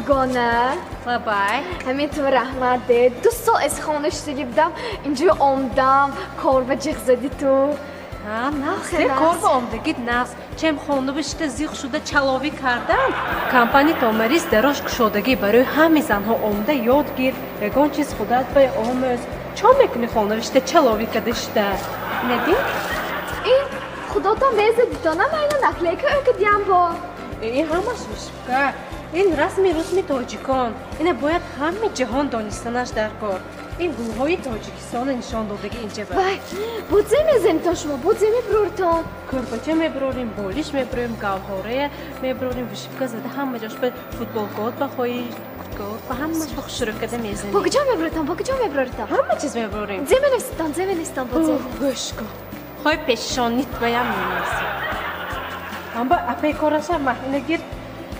بیگانه بای همینطور رحمت ده 2 سال از خانشتگی بودم اینجا آمدم کار و جغ زدی تو نه کار با آمدگیت نست چم خونده بشته زیخ شده چلاوی کردم کمپانی تومریز دراش کشودگی برای همه زنها آمده یاد گیر یگان چیز خودت به آموز چون میکنی خونده بشته چلاوی کدشته ندی؟ این خداتان بیزه دیتانم اینو نکله که او که دیم با این همش میشه این رسمی تاجیکان اینه باید همه جهان دانستنش در کار این گروه‌های تاجیکستان نشان دادگی اینجا بود وای بودزه میزنی تا شما بودزه میبرورتان کرپچه میبروریم بالیش میبروریم گوهاره میبروریم وشیبکه زده همه جاش به فوتبال گاد بخوایی گاد و همه با شرکت میزنیم با کجا میبرورتان همه چیز میبروریم زمینستان بودزه گوش کن خواهی پیشانیت بیم میمیرسی اما اپی کارش هم محنه گیر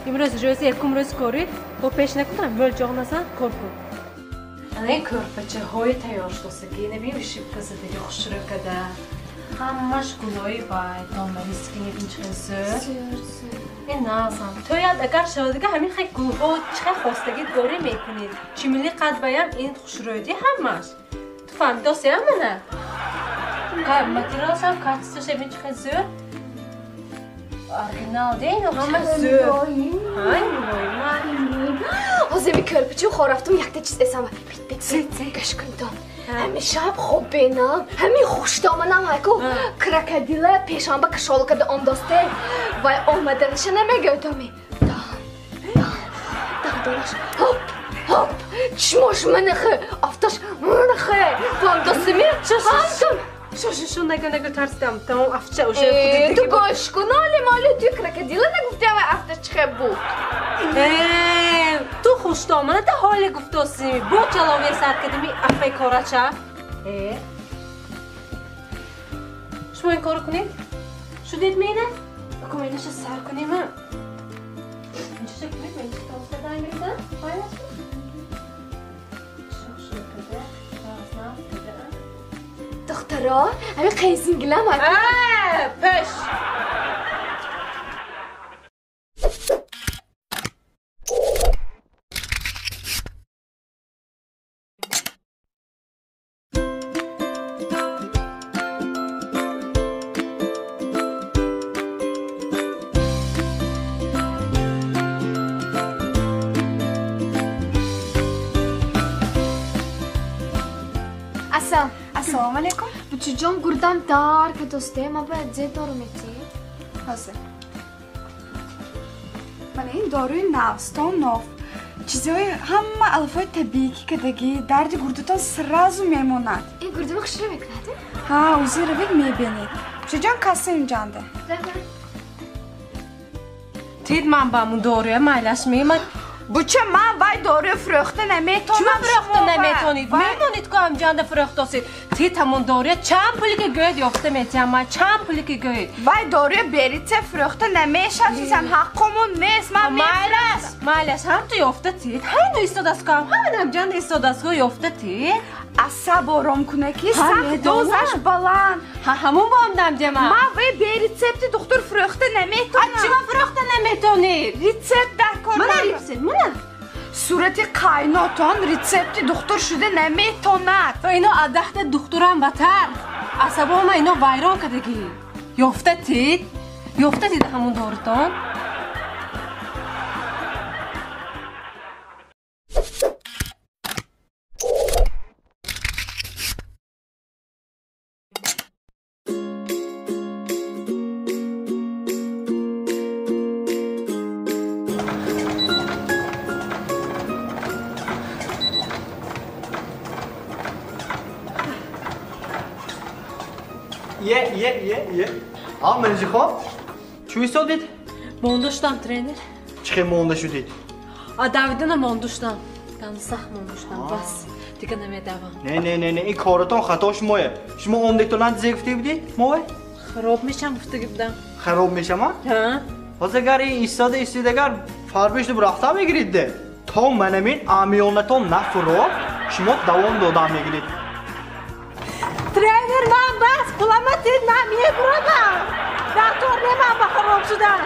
امروز روز یکم روز کارید با پیش نکنم مول جا نزن کار کن این کرپچه های تیار شدستگی نبی وشیبکه زده خوش رو کده همش گناهی باید دامریز کنید این چه زر این نازم تو یاد اگر شدگه همین خیلی گروه چه خواستگی داری میکنید چی ملی قد بیم این خوش رویدی همش تو فهمی داستی هم نه ماتیراس هم کاتستش بین چه زر Original değil o همه زر آزمی کرپچه خورفتم یک تا چیز اسم بیت گش کندم همه شب خوب بینم همه خوش دامنم هکو کرکدیله پیشم با کشال کده آمداسته و آمدنش نمیگه تامی دانش هپ چشماش منخه افتاش منخه تو آمداسته می شو نگه ترسیدم تمام افچه اوشه خودی تو گوش کن مالی توی کرکدیله نگفتی همه افتش چه بود تو خوش دامنه تا حالی گفته هستی با چلاوی سر کدیمی افه کارا چه؟ شما این کارو کنید؟ شدید مینه؟ بکن اینش سر کنیم اینجا چه کنید؟ اینجا تاسته دایم بیده؟ باید شو کده رازنم کده دخترا همه قیزینگله هم پش السلام علیکم بچه گردم دار که دوسته ما باید زید دارو میتی حاضر من این داروی نوستان ناف چیزهای همه الفای طبیعی که دگی درد گردتان سرازو میموند این گردم خوش رو میکنه ها اوزی رو بید میبینید بچه جان کسی اینجانده تید من با من داروی مایلش میمد بچه من وای داروی فرخته نمیتونم چما فرخته نمیتونید میمونید که همجانده فرخته هستید تید همون داروی چند پولی که گوید یافته میتیم من چند پولی که گوید وای داروی بریته فرخته نمیشه چیزم حقمون نیست من مایلش هم تو یافته تید همین ایستاد از کام همین همجانده ایستاد از که یافته تید عصب آرام کنه که سخت دوزش بلند همون با هم دم جمع من وای بریتسپت دکتر فرخته نمیتونم چما فرخته نمیتونید ریسپت در کن من ریسپت من صورت قایناتان ریسپت دکتر شده نمیتوند و اینا عدهت دکترم بتر عصبا ما اینا ویران کدگی یافته تید همون دارتان یه آقا منجی خواب چوی سادید؟ موندuştan trener چه مونده شدید؟ دویدن موندuştan yani sah موندuştan bas دیگه نمی دوام نه این کارتان خطاش ماه شما اومدید زگفتی بودید ماه؟ خراب میشم گفته بودم خراب میشم ها؟ اگر این ایستادگر فربشت برافتا میگیرید ده تا منمین امیونتان نفرو شما دوام دادم میگیرید trener من بس بulamadın من میبرم دکتر نمیم با خراب شدن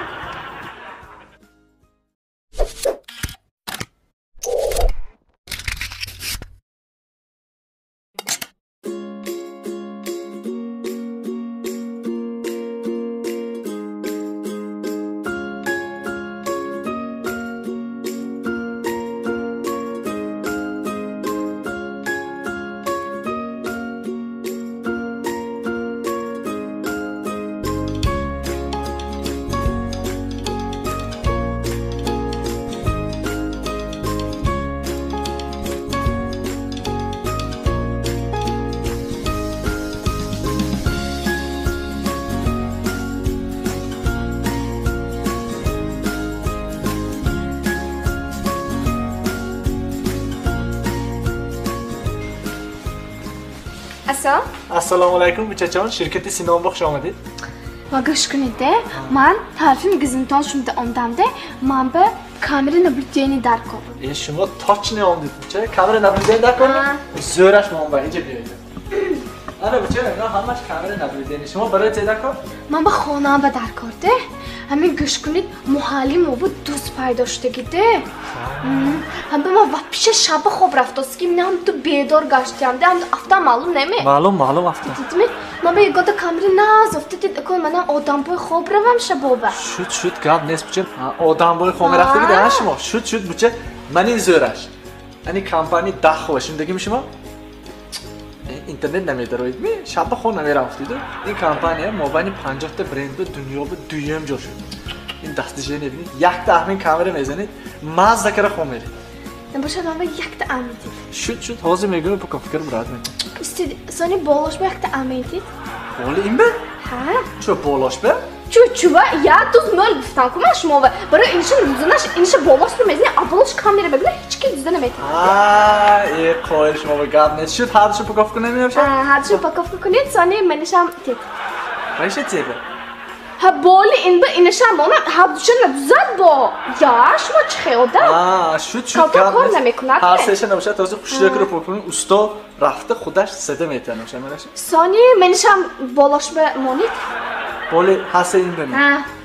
Asal. Assalomu alaykum Buchajon, shirkati Sinovga xush omading. Va go'sh kunida men tarifim gizimton shunda ondamda men bu kamera naблюдение darkor. Shuma точно omditcha, kamera naблюдение darkormi? Zo'rash manba, ijib beradi. Ana bucha, men hammash kamera naблюдение. Shuma biror joyda kor? Men bu xonam darkorda. Hamma go'sh kunid muhallim bu do'st paydo shudagida. Hamma men вообще shab xob raftoski, men ham tu bedor gashtiyamda, ham afta ma'lum nemi? Ma'lum afta. Ditmi? Men bu yerda kamera nazofta deb men ham odam bo'y xob ravam shaboba. Shut gap nes bucha. Odam bo'y xob raftigida shuma. Shut bucha. Mening zo'rash. Ani kompaniya daxwa shundagimi shuma? İnternet namidaroydmi? Shaba xon namiraftidu. In kompaniya mobani 50 ta brendi dunyoda duyam jo'shid. In dastajeni bibin. Yakta ahmin kamera mezanid. Mazza kara xomeri. Nabashadam va yakta amiti. Shut hozir meguni bu fikr biradmi? İstedi, seni boloshba yakta amiti. Boli inba? Ha? Shu boloshba? Чучува, я тут мол бифтан кумаш мова. Бара иншин рузунаш, инша болош кумезни, аболош камера бегла hiç kim düzenlemedi. Qo'y shuma gap nes. Shut hadish pakovka nemiyorsan? Hadish pakovka kunet, sani menisham tet. Qaysi tedi? Ha boli inba inisham ona hadishna düzelt bo. Ya shuma chxeoda. Shut gap nes. Har session nabasha tozi xushrakro popun usto rafta xudash sada metan o'sha mana shu. Sani menisham boloshba monit. Boli haseyindami?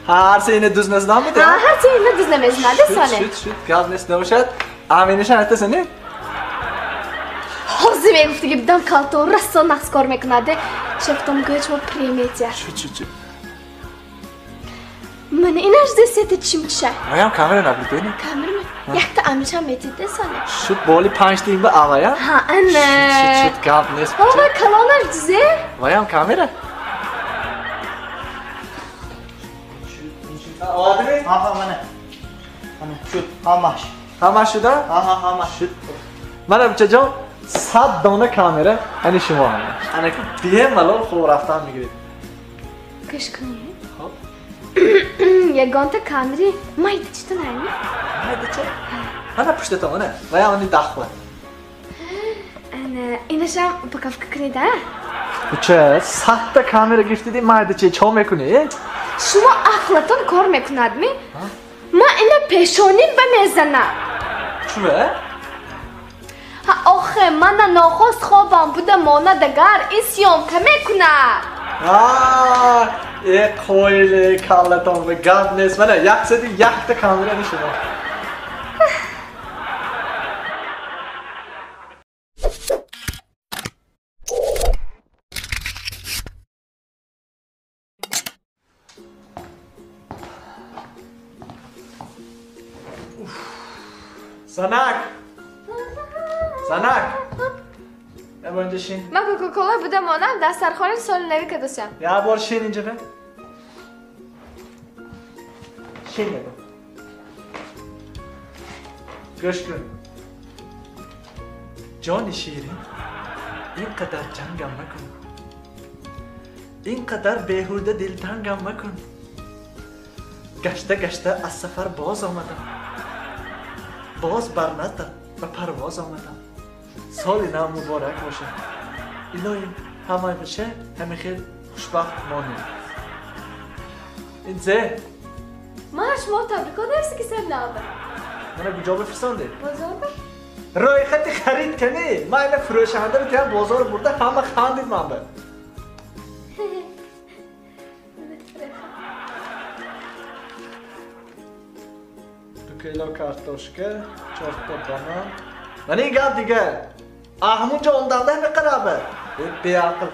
Har seni düznazdanmidi? Har seni düzlemezmadi sani. Shut gap nes nabashat. Aminishan ayta seni. Hozir men guftigimdan kalto rasso naqs ko'rmaykunadi. Sheftom go'chma primetya. Shut. Mana enerji seti chimcha. Ayam kamera nablideni. Kamerami? Yakta amisham metide sani. Shut boli punching ba avaya? Ha, ana. Shut gap nes. Baba kalonar dize. Vayam kamera. Odimi? Ha mana. Mana shu hamash. Hamash shuda? Ha hamash. Mana Buchajon 100 dona kamera ana shuma. Ana ku bemalol xo'p raftan migiradi. Kishkuni. Hop. Yagonta kamera mayda chitanaymi? Mayda-chi? Ana pushta tomona. Vayam uni daxwa. Ana inasham pakovka krida. Bucha, 100 ta kamera giftidi mayda-chi chomekuni. Shuma axlaton ko'rmaykunadimi? Men ina peshonin ba mezana. Shuma? Ha oxe, mana noxos xobam buda mona dagar isyon kamekuna. Qo'yli kallaton va gadnes. Mana yaxshidi yaxta kamerani shuma. Sanak. Ya önce shin. Men Coca-Cola buda monam dastarxoning solinlari kadasam. Ya bor shin inja be. Shin be. Goshkun. Joni shirin. In qadar jangam makun. In qadar behuda diltangam makun. Gashta az safar boz omadam. Boz barnata va parvoz omadam. Soli nam muborak باشه. Iloyim hamay باشه همه خیر خوشبخت مانیم. اینجا Maash mo tabrikot dersi ki sen ne haber? من کجا بفرستنده؟ Bozorda? روی خط خرید کنی. من اینا فروشنده رو تیم بازار برده همه خواندید من به. دو کیلو کارتوشکه، 4 تا بانان. من این گپ دیگه. ahmunca ondan da ne kadar be? Hep bir akıl.